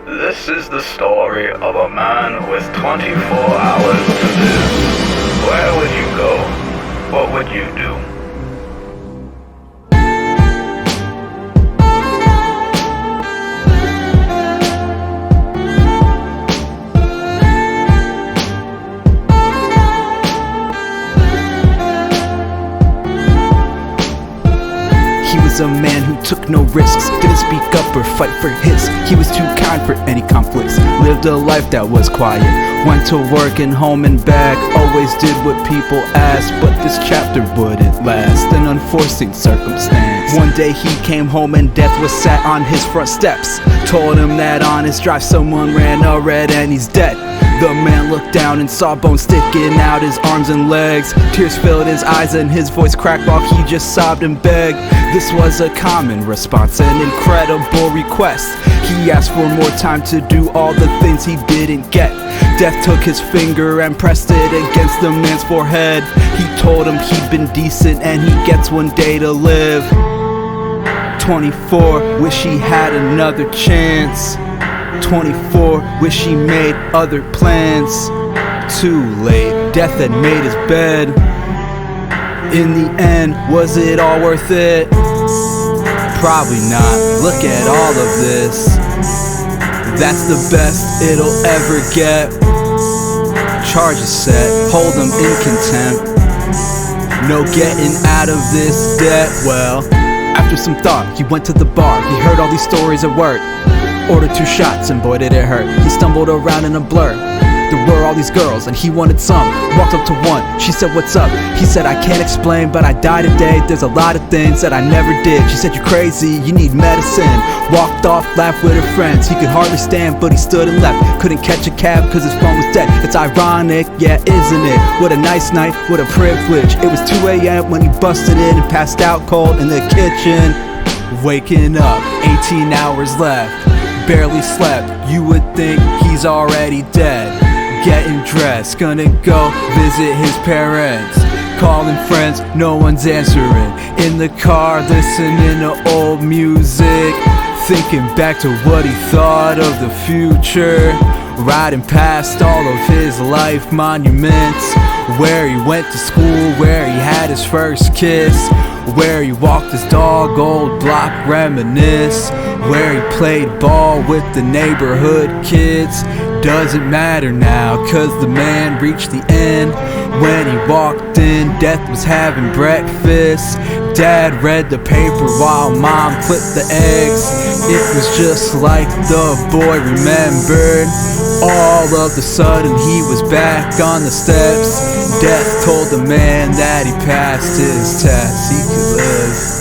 This is the story of a man with 24 hours to live. Where would you go? What would you do? He was a man who took no risks, didn't speak up or fight for his. He was too kind for any conflicts, lived a life that was quiet, went to work and home and back, always did what people asked. But this chapter wouldn't last, an unforeseen circumstance. One day he came home and death was sat on his front steps. Told him that on his drive someone ran a red and he's dead. The man looked down and saw bones sticking out his arms and legs. Tears filled his eyes and his voice cracked while he just sobbed and begged. This was a common response, an incredible request. He asked for more time to do all the things he didn't get. Death took his finger and pressed it against the man's forehead. He told him he'd been decent and he gets one day to live. 24, wish he had another chance. 24, wish he made other plans. Too late, death had made his bed. In the end, was it all worth it? Probably not, look at all of this. That's the best it'll ever get. Charges set, hold them in contempt. No getting out of this debt. Well, after some thought, he went to the bar. He heard all these stories at work. Ordered 2 shots and boy did it hurt. He stumbled around in a blur. There were all these girls and he wanted some. Walked up to one, she said what's up? He said I can't explain but I died today. There's a lot of things that I never did. She said you're crazy, you need medicine. Walked off, laughed with her friends. He could hardly stand but he stood and left. Couldn't catch a cab cause his phone was dead. It's ironic, yeah isn't it? What a nice night, what a privilege. It was 2 a.m. when he busted in and passed out cold in the kitchen. Waking up, 18 hours left. Barely slept, you would think he's already dead. Getting dressed, gonna go visit his parents. Calling friends, no one's answering. In the car, listening to old music. Thinking back to what he thought of the future. Riding past all of his life monuments. Where he went to school, where he had his first kiss. Where he walked his dog, old block reminisce. Where he played ball with the neighborhood kids. Doesn't matter now, cause the man reached the end. When he walked in, death was having breakfast. Dad read the paper while mom flipped the eggs. It was just like the boy remembered. All of a sudden he was back on the steps. Death told the man that he passed his test, he could live.